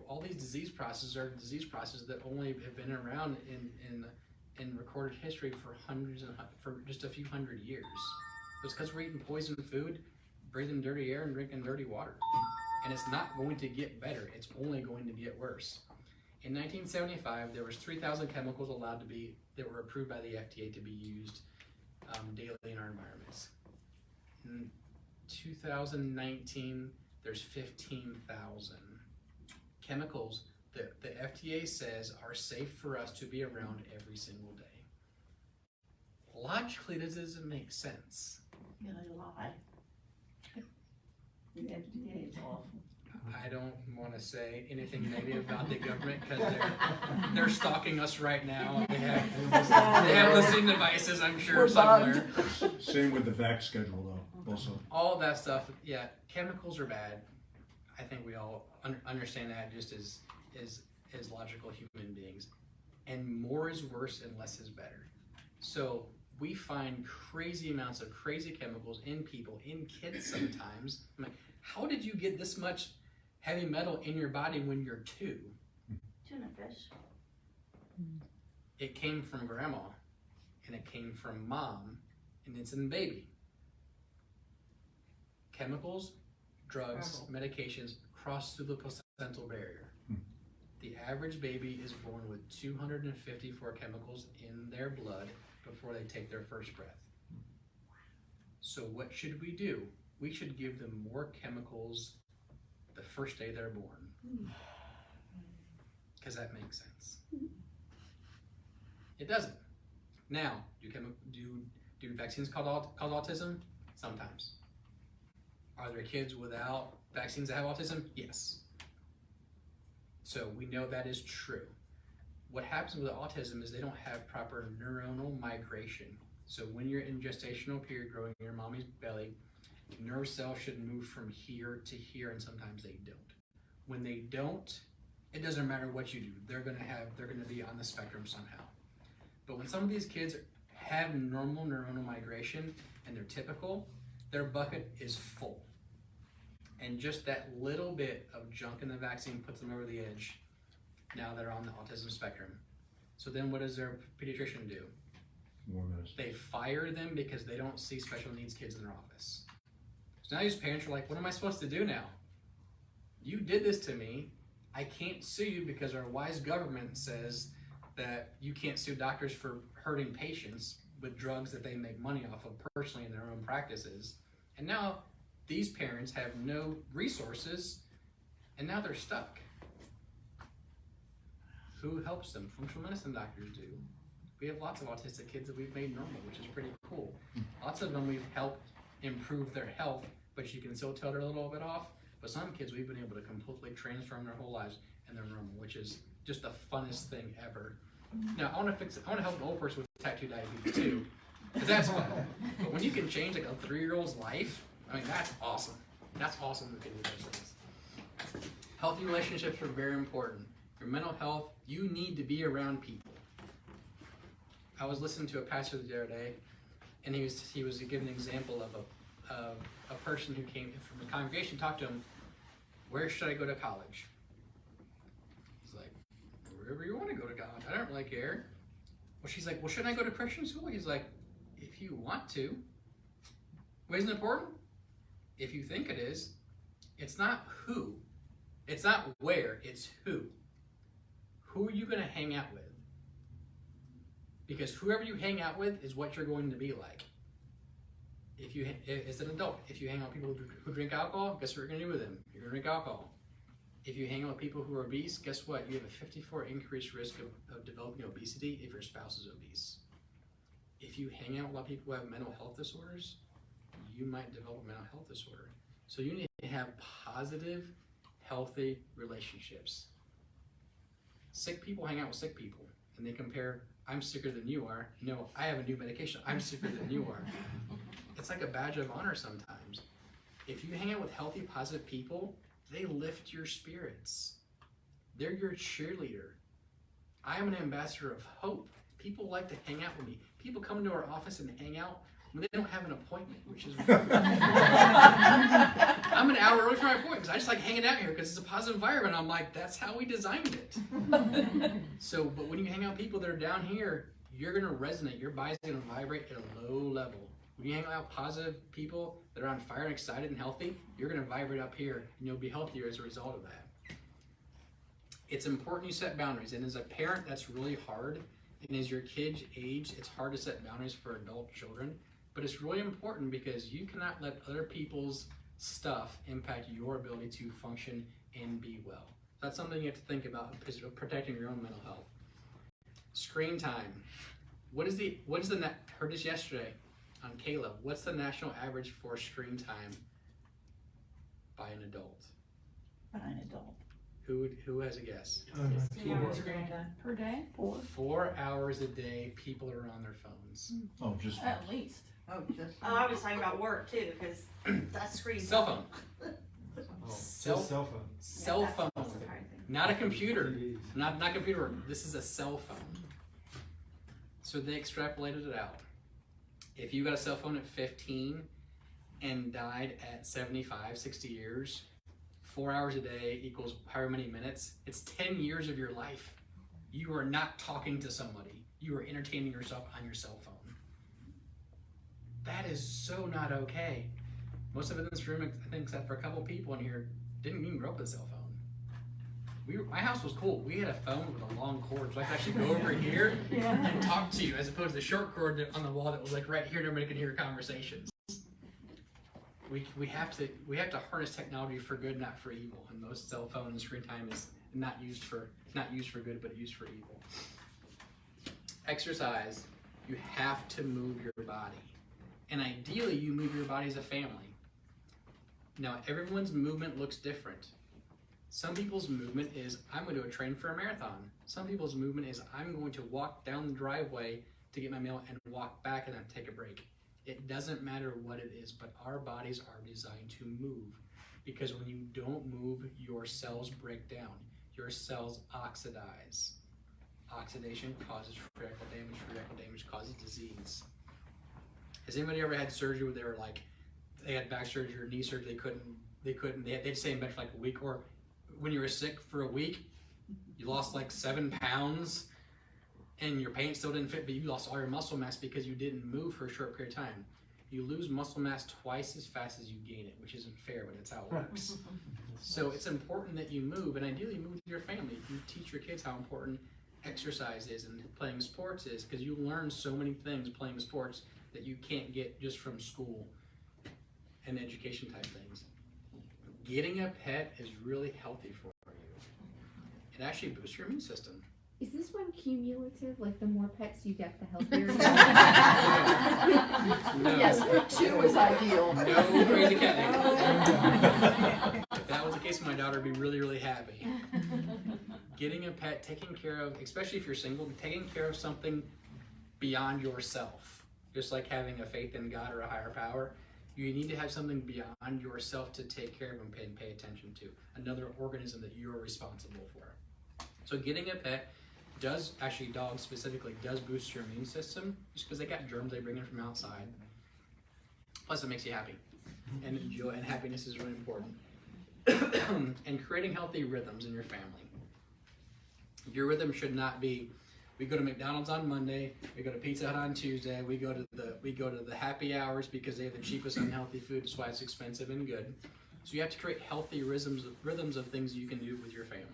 All these disease processes are disease processes that only have been around in recorded history for for just a few hundred years. It's because we're eating poisoned food, breathing dirty air, and drinking dirty water. And it's not going to get better. It's only going to get worse. In 1975, there was 3,000 chemicals that were approved by the FDA to be used daily in our environments. In 2019, there's 15,000 chemicals that the FDA says are safe for us to be around every single day. Logically, this doesn't make sense. Yeah, they lie. The FDA is awful. I don't want to say anything negative about the government, because they're stalking us right now. They have listening devices, I'm sure, We're somewhere. Same with the vac schedule though, also. All that stuff, yeah, chemicals are bad. I think we all understand that just as logical human beings. And more is worse and less is better. So we find crazy amounts of crazy chemicals in people, in kids sometimes. I'm like, how did you get this much heavy metal in your body when you're 2? Tuna fish. It came from grandma, and it came from mom, and it's in the baby. Chemicals, drugs, medications cross through the placental barrier. The average baby is born with 254 chemicals in their blood before they take their first breath. So what should we do? We should give them more chemicals the first day they're born. Because that makes sense. It doesn't. Now, do vaccines cause autism? Sometimes. Are there kids without vaccines that have autism? Yes. So we know that is true. What happens with autism is they don't have proper neuronal migration. So when you're in gestational period growing in your mommy's belly, nerve cells should move from here to here, and sometimes they don't. When they don't, it doesn't matter what you do. They're gonna be on the spectrum somehow. But when some of these kids have normal neuronal migration and they're typical, their bucket is full. And just that little bit of junk in the vaccine puts them over the edge. Now they're on the autism spectrum. So then what does their pediatrician do? More medicine. They fire them because they don't see special needs kids in their office. So now these parents are like, what am I supposed to do now? You did this to me. I can't sue you because our wise government says that you can't sue doctors for hurting patients with drugs that they make money off of personally in their own practices. And now these parents have no resources, and now they're stuck. Who helps them? Functional medicine doctors do. We have lots of autistic kids that we've made normal, which is pretty cool. Lots of them we've helped improve their health, but you can still tell they're a little bit off. But some kids we've been able to completely transform their whole lives and they're normal, which is just the funnest thing ever. Now I want to help an old person with type 2 diabetes too, because that's fun. But when you can change like a 3-year-old's life, I mean that's awesome. That's awesome to do those things. Healthy relationships are very important. Your mental health, you need to be around people. I was listening to a pastor the other day, and he was giving an example of a person who came from the congregation, talked to him, where should I go to college? He's like, wherever you want to go to college. I don't really care. Well, she's like, well, shouldn't I go to Christian school? He's like, if you want to. Well, isn't it important? If you think it is, it's not who. It's not where, it's who. Who are you going to hang out with? Because whoever you hang out with is what you're going to be like. If you, as an adult, if you hang out with people who drink alcohol, guess what you're going to do with them? You're going to drink alcohol. If you hang out with people who are obese, guess what? You have a 54 increased risk of developing obesity if your spouse is obese. If you hang out with a lot of people who have mental health disorders, you might develop a mental health disorder. So you need to have positive, healthy relationships. Sick people hang out with sick people, and they compare, I'm sicker than you are. No, I have a new medication. I'm sicker than you are. It's like a badge of honor sometimes. If you hang out with healthy, positive people, they lift your spirits. They're your cheerleader. I am an ambassador of hope. People like to hang out with me. People come into our office and hang out when they don't have an appointment, which is weird. I'm an hour early for my appointment because I just like hanging out here because it's a positive environment. I'm like, that's how we designed it. So, but when you hang out with people that are down here, you're going to resonate. Your body's going to vibrate at a low level. When you hang out with positive people that are on fire and excited and healthy, you're going to vibrate up here and you'll be healthier as a result of that. It's important you set boundaries, and as a parent, that's really hard. And as your kids age, it's hard to set boundaries for adult children. But it's really important because you cannot let other people's stuff impact your ability to function and be well. That's something you have to think about in protecting your own mental health. Screen time. Heard this yesterday on Caleb. What's the national average for screen time by an adult? By an adult. Who has a guess? 16 hours Per day? 4. 4 hours a day, people are on their phones. Oh, just At least. Oh, I was talking about work too, because that's screen. Cell phone. Cell phone. Cell phone. That's surprising. Not a computer. Not computer work. This is a cell phone. So they extrapolated it out. If you got a cell phone at 15 and died at 75, 60 years, 4 hours a day equals however many minutes, it's 10 years of your life. You are not talking to somebody. You are entertaining yourself on your cell phone. That is so not okay. Most of it in this room, I think except for a couple people in here, didn't even grow up with a cell phone. My house was cool. We had a phone with a long cord, so I could actually go over here and talk to you, as opposed to the short cord on the wall that was like right here, nobody could hear conversations. We have to harness technology for good, not for evil. And most cell phone and screen time is not used for good, but used for evil. Exercise. You have to move your body. And ideally, you move your body as a family. Now, everyone's movement looks different. Some people's movement is, I'm going to train for a marathon. Some people's movement is, I'm going to walk down the driveway to get my meal and walk back and then take a break. It doesn't matter what it is, but our bodies are designed to move. Because when you don't move, your cells break down. Your cells oxidize. Oxidation causes free radical damage. Free radical damage causes disease. Has anybody ever had surgery where they were like, they had back surgery or knee surgery, they'd stay in bed for like a week, or when you were sick for a week, you lost like 7 pounds and your pants still didn't fit, but you lost all your muscle mass because you didn't move for a short period of time. You lose muscle mass twice as fast as you gain it, which isn't fair, but it's how it works. So it's important that you move, and ideally move with your family. You teach your kids how important exercise is and playing sports is, because you learn so many things playing sports that you can't get just from school and education type things. Getting a pet is really healthy for you. It actually boosts your immune system. Is this one cumulative? Like the more pets you get, the healthier you No. Yes, 2 is ideal. No crazy cat names. If that was the case, my daughter would be really, really happy. Getting a pet, taking care of, especially if you're single, taking care of something beyond yourself. Just like having a faith in God or a higher power. You need to have something beyond yourself to take care of and pay attention to. Another organism that you're responsible for. So getting a pet does, actually dogs specifically, does boost your immune system just because they got germs they bring in from outside. Plus it makes you happy. And joy and happiness is really important. And creating healthy rhythms in your family. Your rhythm should not be, we go to McDonald's on Monday, we go to Pizza Hut on Tuesday, we go to the happy hours because they have the cheapest unhealthy food, that's why it's expensive and good. So you have to create healthy rhythms of things you can do with your family.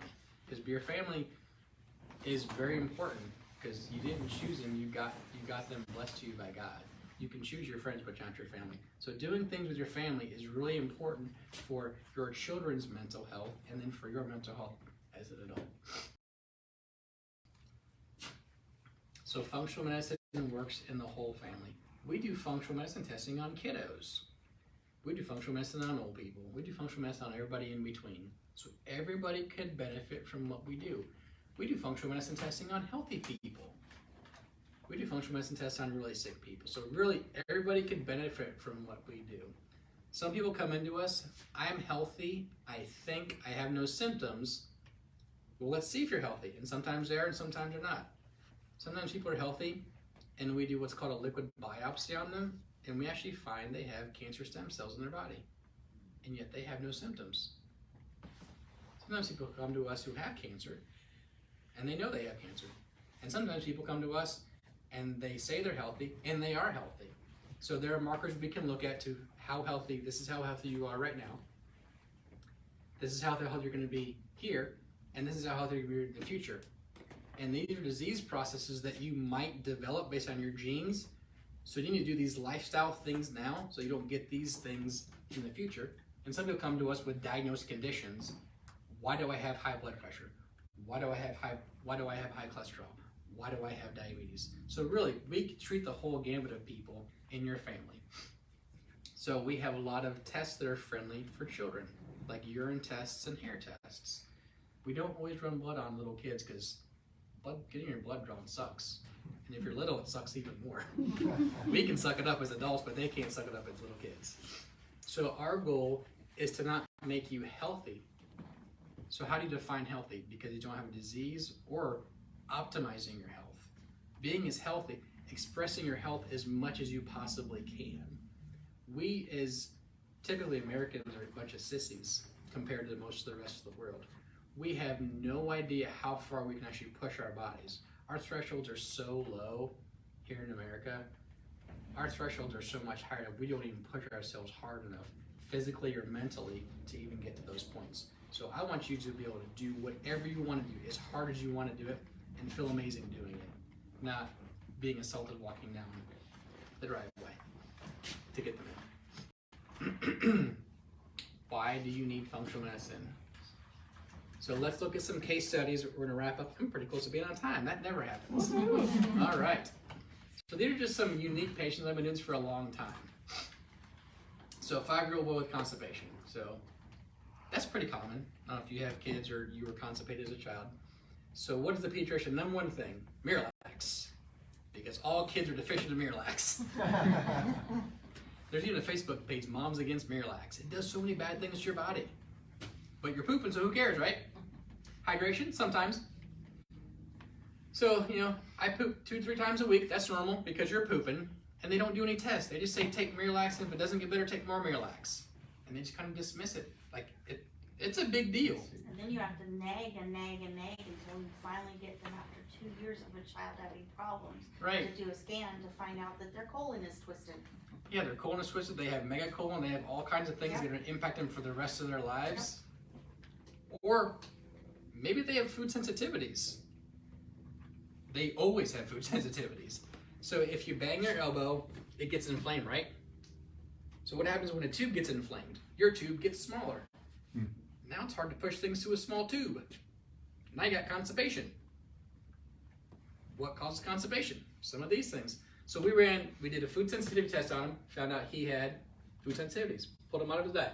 Because your family is very important, because you didn't choose them, you got them blessed to you by God. You can choose your friends, but not your family. So doing things with your family is really important for your children's mental health and then for your mental health as an adult. So functional medicine works in the whole family. We do functional medicine testing on kiddos. We do functional medicine on old people. We do functional medicine on everybody in between. So everybody could benefit from what we do. We do functional medicine testing on healthy people. We do functional medicine tests on really sick people. So really, everybody could benefit from what we do. Some people come into us, I'm healthy, I think I have no symptoms. Well, let's see if you're healthy. And sometimes they are and sometimes they're not. Sometimes people are healthy and we do what's called a liquid biopsy on them, and we actually find they have cancer stem cells in their body, and yet they have no symptoms. Sometimes people come to us who have cancer, and they know they have cancer. And sometimes people come to us, and they say they're healthy, and they are healthy. So there are markers we can look at to how healthy, this is how healthy you are right now. This is how healthy you're going to be here, and this is how healthy you're going to be in the future. And these are disease processes that you might develop based on your genes. So you need to do these lifestyle things now so you don't get these things in the future. And some people come to us with diagnosed conditions. Why do I have high blood pressure? Why do I have high cholesterol? Why do I have diabetes? So really, we treat the whole gamut of people in your family. So we have a lot of tests that are friendly for children, like urine tests and hair tests. We don't always run blood on little kids because getting your blood drawn sucks. And if you're little, it sucks even more. We can suck it up as adults, but they can't suck it up as little kids. So our goal is to not make you healthy. So how do you define healthy? Because you don't have a disease or optimizing your health. Being is healthy, expressing your health as much as you possibly can. We as typically Americans are a bunch of sissies compared to most of the rest of the world. We have no idea how far we can actually push our bodies. Our thresholds are so low here in America. Our thresholds are so much higher that we don't even push ourselves hard enough, physically or mentally, to even get to those points. So I want you to be able to do whatever you want to do, as hard as you want to do it, and feel amazing doing it, not being assaulted walking down the driveway to get them in. Why do you need functional medicine? So let's look at some case studies. We're going to wrap up. I'm pretty close to being on time. That never happens. All right. So these are just some unique patients. I've been doing this for a long time. So a 5-year-old boy with constipation. So That's pretty common. I don't know if you have kids or you were constipated as a child. So what is the pediatrician? Number one thing, Miralax. Because all kids are deficient in Miralax. There's even a Facebook page, Moms Against Miralax. It does so many bad things to your body. But you're pooping, so who cares, right? Hydration, sometimes. So, you know, I poop 2-3 times a week. That's normal because you're pooping. And they don't do any tests. They just say take Miralax, and if it doesn't get better, take more Miralax. And they just kind of dismiss it. Like, it's a big deal. And then you have to nag and nag and nag until you finally get them after 2 years of a child having problems. Right. To do a scan to find out that their colon is twisted. Yeah, their colon is twisted. They have megacolon. They have all kinds of things that are going to impact them for the rest of their lives. Or maybe they have food sensitivities. They always have food sensitivities. So if you bang your elbow, it gets inflamed, right? So what happens when a tube gets inflamed? Your tube gets smaller. Now it's hard to push things to a small tube. Now you got constipation. What causes constipation? Some of these things. So we did a food sensitivity test on him, found out he had food sensitivities, pulled him out of his diet.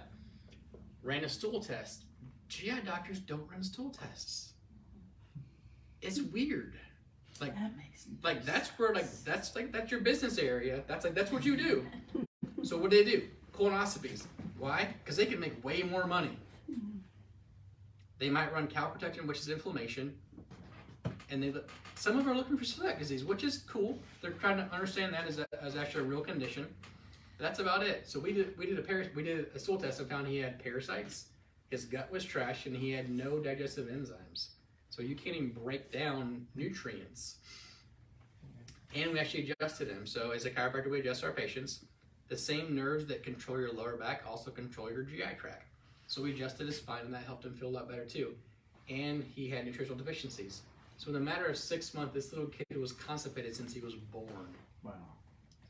Ran a stool test. GI doctors don't run stool tests. It's weird. That makes sense. Like that's your business area. That's what you do. So what do? Colonoscopies. Why? Because they can make way more money. They might run calprotectin, which is inflammation, and some of them are looking for celiac disease, which is cool. They're trying to understand that as actually a real condition. But that's about it. So we did a stool test and found he had parasites. His gut was trash, and he had no digestive enzymes. So you can't even break down nutrients. And we actually adjusted him. So as a chiropractor, we adjust our patients. The same nerves that control your lower back also control your GI tract. So we adjusted his spine, and that helped him feel a lot better too. And he had nutritional deficiencies. So in a matter of 6 months, this little kid was constipated since he was born. Wow.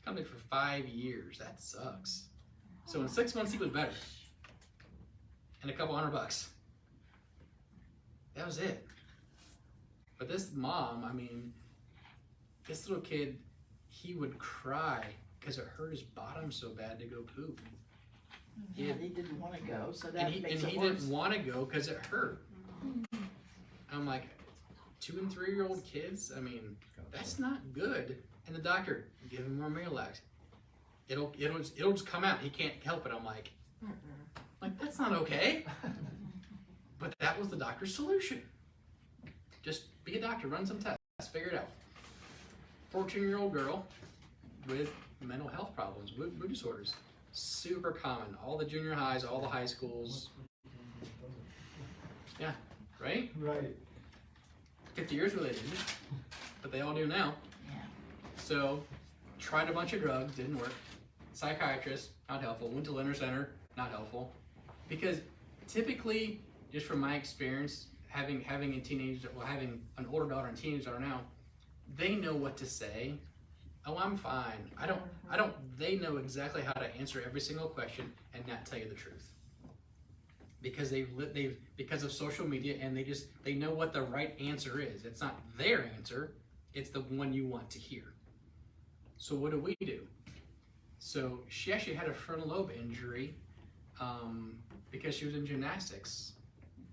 Coming for 5 years. That sucks. So in 6 months, he was better. And a couple $100. That was it. But this mom, I mean, this little kid, he would cry because it hurt his bottom so bad to go poop. Yeah, he didn't want to go, so And that he makes it worse. didn't want to go because it hurt. I'm like, 2 and 3 year old kids, I mean, that's not good. And the doctor, give him more Miralax. It'll just come out. He can't help it. I'm like, that's not okay. But that was the doctor's solution. Just be a doctor, run some tests, figure it out. 14-year-old girl with mental health problems, mood disorders. Super common. All the junior highs, all the high schools. Yeah, right? Right. 50 years ago they didn't, but they all do now. Yeah. So, tried a bunch of drugs, didn't work. Psychiatrist, not helpful. Went to Leonard Center, not helpful. Because typically, just from my experience, having having an older daughter and teenage daughter now, they know what to say. Oh, I'm fine. They know exactly how to answer every single question and not tell you the truth. Because because of social media, and they know what the right answer is. It's not their answer, it's the one you want to hear. So what do? So she actually had a frontal lobe injury because she was in gymnastics,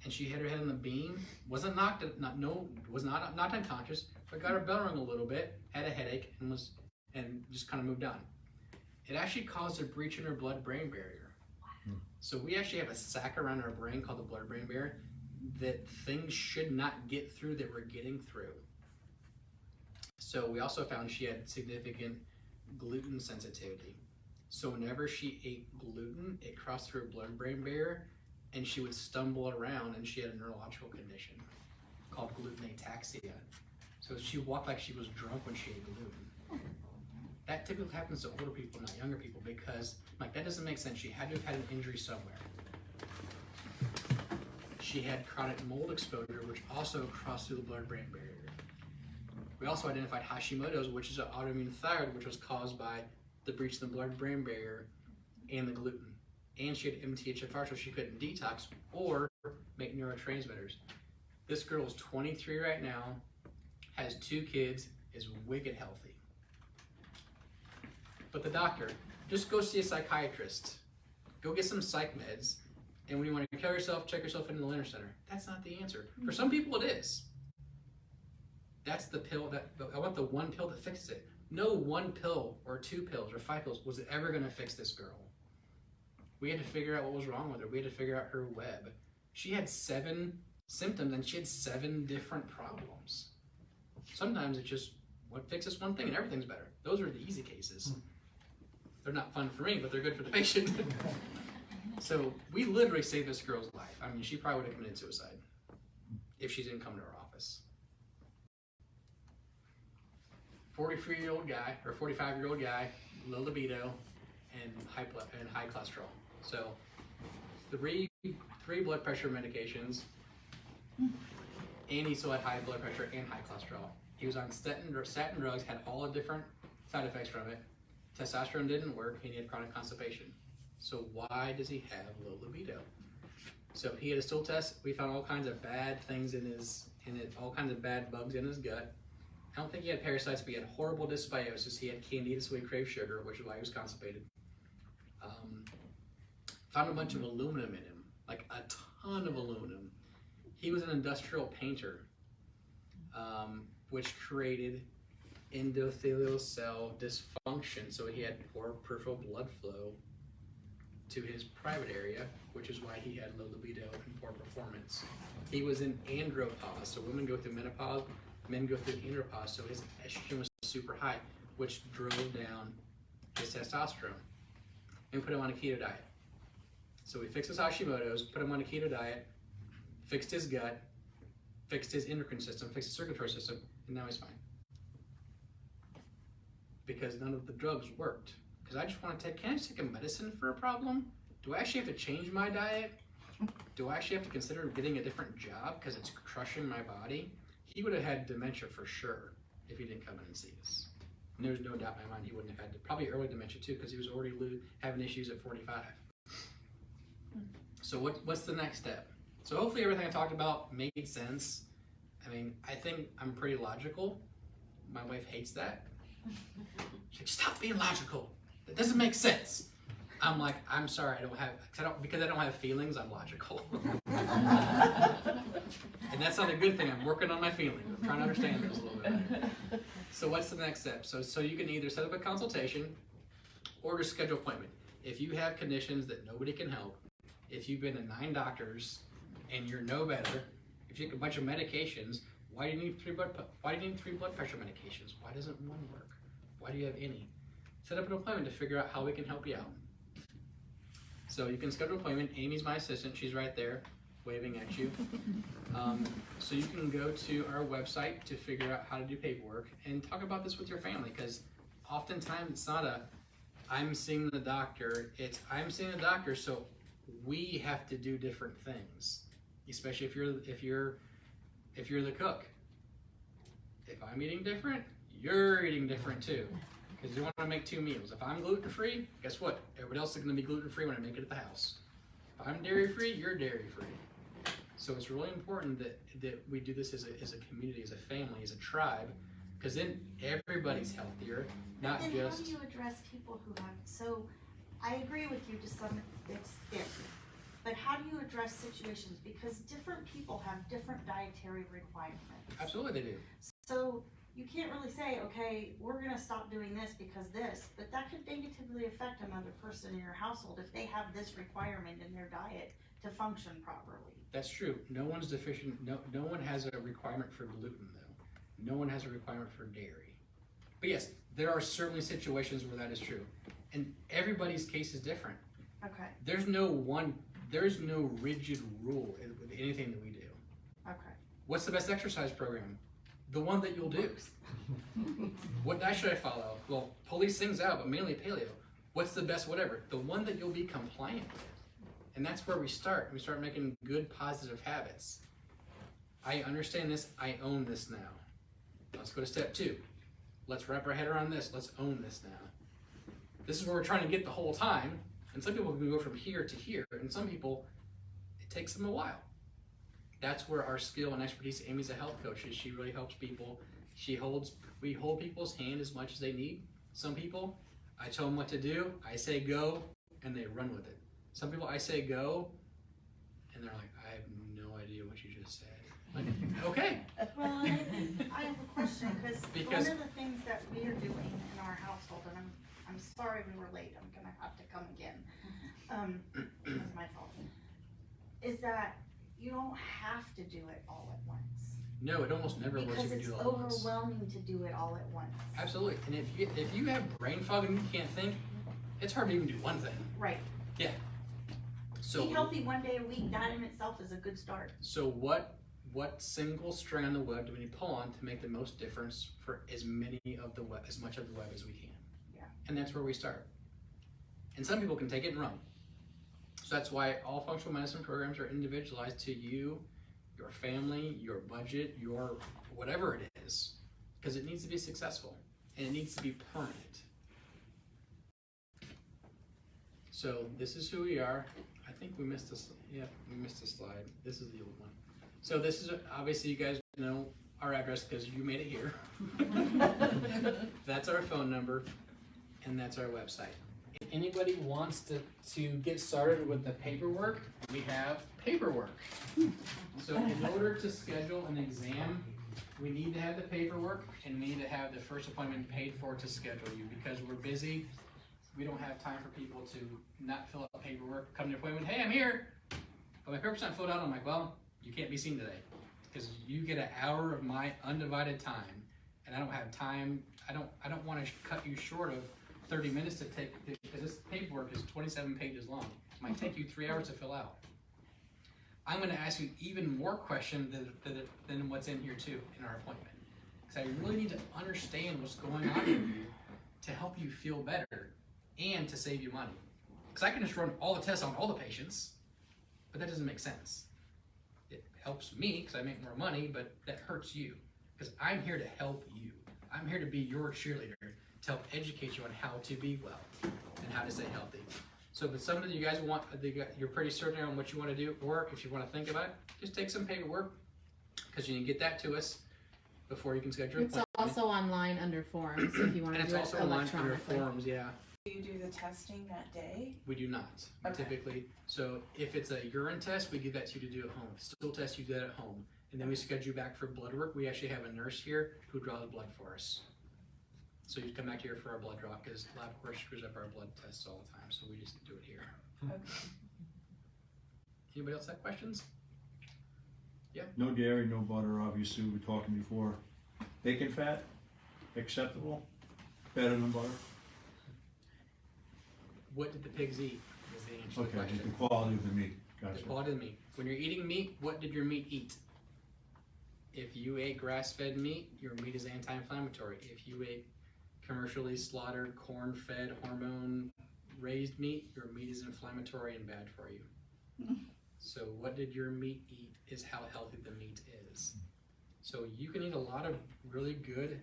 and she hit her head on the beam. Wasn't knocked unconscious, but got her bell rung a little bit, had a headache, and just kind of moved on. It actually caused a breach in her blood-brain barrier. So we actually have a sac around our brain called the blood-brain barrier that things should not get through that we're getting through. So we also found she had significant gluten sensitivity. So whenever she ate gluten, it crossed through her blood-brain barrier, and she would stumble around, and she had a neurological condition called gluten ataxia. So she walked like she was drunk when she ate gluten. That typically happens to older people, not younger people, because that doesn't make sense. She had to have had an injury somewhere. She had chronic mold exposure, which also crossed through the blood-brain barrier. We also identified Hashimoto's, which is an autoimmune thyroid, which was caused by the breach of the blood-brain barrier and the gluten. And she had MTHFR, so she couldn't detox or make neurotransmitters. This girl is 23 right now, has 2 kids, is wicked healthy. But the doctor, just go see a psychiatrist. Go get some psych meds. And when you want to kill yourself, check yourself into the Learner Center. That's not the answer. For some people, it is. That's the pill I want the one pill that fixes it. No one pill or 2 pills or 5 pills was ever going to fix this girl. We had to figure out what was wrong with her. We had to figure out her web. She had 7 symptoms and she had 7 different problems. Sometimes it's just what fixes one thing and everything's better. Those are the easy cases. They're not fun for me, but they're good for the patient. So we literally saved this girl's life. I mean, she probably would have committed suicide if she didn't come to our office. 43-year-old guy or 45-year-old guy, low libido, and high cholesterol. So 3 blood pressure medications, and he still had high blood pressure and high cholesterol. He was on statin drugs, had all the different side effects from it. Testosterone didn't work, and he had chronic constipation. So why does he have low libido? So he had a stool test. We found all kinds of bad things all kinds of bad bugs in his gut. I don't think he had parasites, but he had horrible dysbiosis. He had candida, so he craved sugar, which is why he was constipated. Found a bunch of aluminum in him, like a ton of aluminum. He was an industrial painter, which created endothelial cell dysfunction. So he had poor peripheral blood flow to his private area, which is why he had low libido and poor performance. He was in andropause, so women go through menopause, men go through andropause, so his estrogen was super high, which drove down his testosterone. And we put him on a keto diet. So we fixed his Hashimoto's, put him on a keto diet, fixed his gut, fixed his endocrine system, fixed his circulatory system, and now he's fine. Because none of the drugs worked. Because I just want to can I just take a medicine for a problem? Do I actually have to change my diet? Do I actually have to consider getting a different job because it's crushing my body? He would have had dementia for sure if he didn't come in and see us. And there's no doubt in my mind he wouldn't have had probably early dementia too, because he was already having issues at 45. So what's the next step? So hopefully everything I talked about made sense. I mean, I think I'm pretty logical. My wife hates that. She's like, stop being logical. That doesn't make sense. I'm like, I'm sorry, because I don't have feelings, I'm logical. And that's not a good thing. I'm working on my feelings. I'm trying to understand this a little bit better. So what's the next step? So you can either set up a consultation or just schedule an appointment. If you have conditions that nobody can help, if you've been to 9 doctors and you're no better, if you take a bunch of medications, why do you need 3 blood pressure medications? Why doesn't one work? Why do you have any? Set up an appointment to figure out how we can help you out. So you can schedule an appointment. Amy's my assistant. She's right there waving at you. So you can go to our website to figure out how to do paperwork and talk about this with your family, because oftentimes it's not I'm seeing the doctor, it's I'm seeing the doctor, so we have to do different things, especially if you're the cook. If I'm eating different, you're eating different too, because you want to make 2 meals. If I'm gluten-free, guess what? Everybody else is going to be gluten-free when I make it at the house. If I'm dairy-free, you're dairy-free. So it's really important that we do this as a community, as a family, as a tribe, because then everybody's healthier, not then just... How do you address people who have, so I agree with you to some extent, but how do you address situations? Because different people have different dietary requirements. Absolutely they do. So you can't really say, okay, we're gonna stop doing this because this, but that could negatively affect another person in your household if they have this requirement in their diet to function properly. That's true. No one's deficient. No one has a requirement for gluten, though. No one has a requirement for dairy. But yes, there are certainly situations where that is true. And everybody's case is different. Okay. There's no rigid rule with anything that we do. Okay. What's the best exercise program? The one that you'll do. What diet should I follow? Well, police things out, but mainly paleo. What's the best whatever? The one that you'll be compliant with. And that's where we start. We start making good, positive habits. I understand this. I own this now. Let's go to step 2. Let's wrap our head around this. Let's own this now. This is where we're trying to get the whole time. And some people can go from here to here. And some people, it takes them a while. That's where our skill and expertise. Amy's a health coach. She really helps people. We hold people's hand as much as they need. Some people, I tell them what to do. I say go, and they run with it. Some people, I say go, And they're like, I have no idea what you just said. Like, okay. Well, I have a question, Because- one of the things that we are doing in our household, and I'm sorry we were late, I'm gonna have to come again. It was my fault. Is that you don't have to do it all at once. No, it almost never works Because if you it's do it all at once. overwhelming to do it all at once. Absolutely. And if you have brain fog and you can't think, it's hard to even do one thing. Right. So Be healthy one day a week, that in itself is a good start. So what single string on the web do we need to pull on to make the most difference for as much of the web as we can? Yeah. And that's where we start. And some people can take it and run. So that's why all functional medicine programs are individualized to you, your family, your budget, your whatever it is, because it needs to be successful and it needs to be permanent. So this is who we are. I think we missed a slide. This is the old one. So this is, obviously you guys know our address because you made it here. That's our phone number and that's our website. If anybody wants to get started with the paperwork, we have paperwork. So in order to schedule an exam, we need to have the paperwork and we need to have the first appointment paid for to schedule you because we're busy. We don't have time for people to not fill out paperwork, come to the appointment, hey, I'm here, but my paper's not filled out. I'm like, well, you can't be seen today because you get an hour of my undivided time and I don't have time. I don't want to cut you short of 30 minutes to take, because this paperwork is 27 pages long. It might take you 3 hours to fill out. I'm going to ask you even more questions than what's in here too in our appointment. Because I really need to understand what's going on with you to help you feel better and to save you money. Because I can just run all the tests on all the patients, but that doesn't make sense. It helps me because I make more money, but that hurts you. Because I'm here to help you. I'm here to be your cheerleader to help educate you on how to be well and how to stay healthy. So if it's something that you guys want, you're pretty certain on what you want to do, or if you want to think about it, just take some paperwork because you can get that to us before you can schedule an It's appointment. also online under forms if you want And to it's do it also online under electronically. forms, yeah. Do you do the testing that day? We do not, Okay. typically. So if it's a urine test, we give that to you to do at home. If it's a stool test, you do that at home. And then we schedule you back for blood work. We actually have a nurse here who draws blood for us. So you come back here for our blood draw because LabCorp screws up our blood tests all the time. So we just do it here. Okay. Anybody else have questions? No dairy, no butter, obviously, we were talking before. Bacon fat, acceptable, better than butter? What did the pigs eat? Is the answer to the Okay, question. the quality of the meat, The gotcha. quality of the meat. When you're eating meat, what did your meat eat? If you ate grass-fed meat, your meat is anti-inflammatory. If you ate commercially slaughtered, corn-fed, hormone-raised meat, your meat is inflammatory and bad for you. So what did your meat eat is how healthy the meat is. So you can eat a lot of really good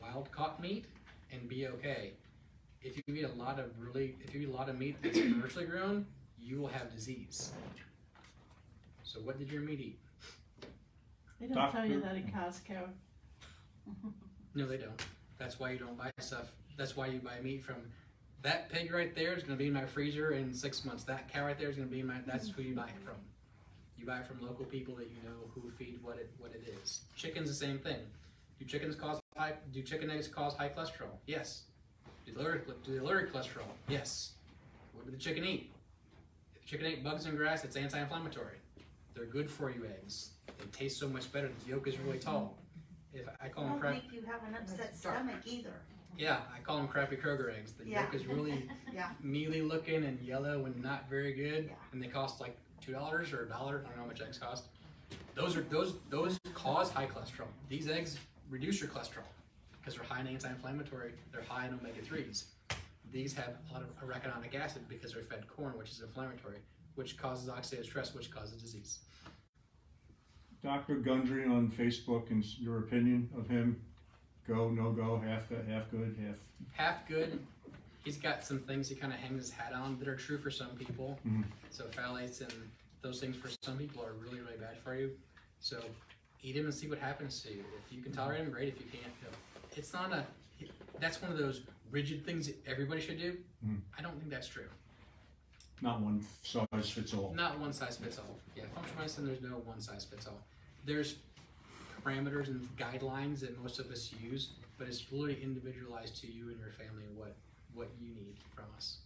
wild-caught meat and be okay. If you eat a lot of meat that's commercially grown, you will have disease. So what did your meat eat? They don't tell you Doctor- that in Costco. No, they don't. That's why you don't buy stuff. That's why you buy meat from that pig right there is going to be in my freezer in 6 months. That cow right there is going to be that's who you buy it from. You buy it from local people that you know who feed what it is. Chicken's the same thing. Do chicken eggs cause high cholesterol? Yes. Do they lower cholesterol? Yes. What did the chicken eat? If the chicken ate bugs and grass, it's anti-inflammatory. They're good for you eggs. They taste so much better. The yolk is really tall. If I call them Won't crap, make you have an upset stomach either. yeah, I call them crappy Kroger eggs. The Yeah. yolk is really Yeah. mealy looking and yellow and not very good, Yeah. and they cost like $2 or $1. I don't know how much eggs cost. Those cause high cholesterol. These eggs reduce your cholesterol because they're high in anti-inflammatory. They're high in omega-3s. These have a lot of arachidonic acid because they're fed corn, which is inflammatory, which causes oxidative stress, which causes disease. Dr. Gundry on Facebook, and your opinion of him, go, no go, half good, half, Half good. He's got some things he kind of hangs his hat on that are true for some people. Mhm. So phthalates and those things for some people are really, really bad for you. So eat them and see what happens to you. If you can tolerate them, great. If you can't, it's not that's one of those rigid things that everybody should do. Mhm. I don't think that's true. Not one size fits all. Not one size fits all. Yeah, functional medicine, there's no one size fits all. There's parameters and guidelines that most of us use, but it's really individualized to you and your family what you need from us.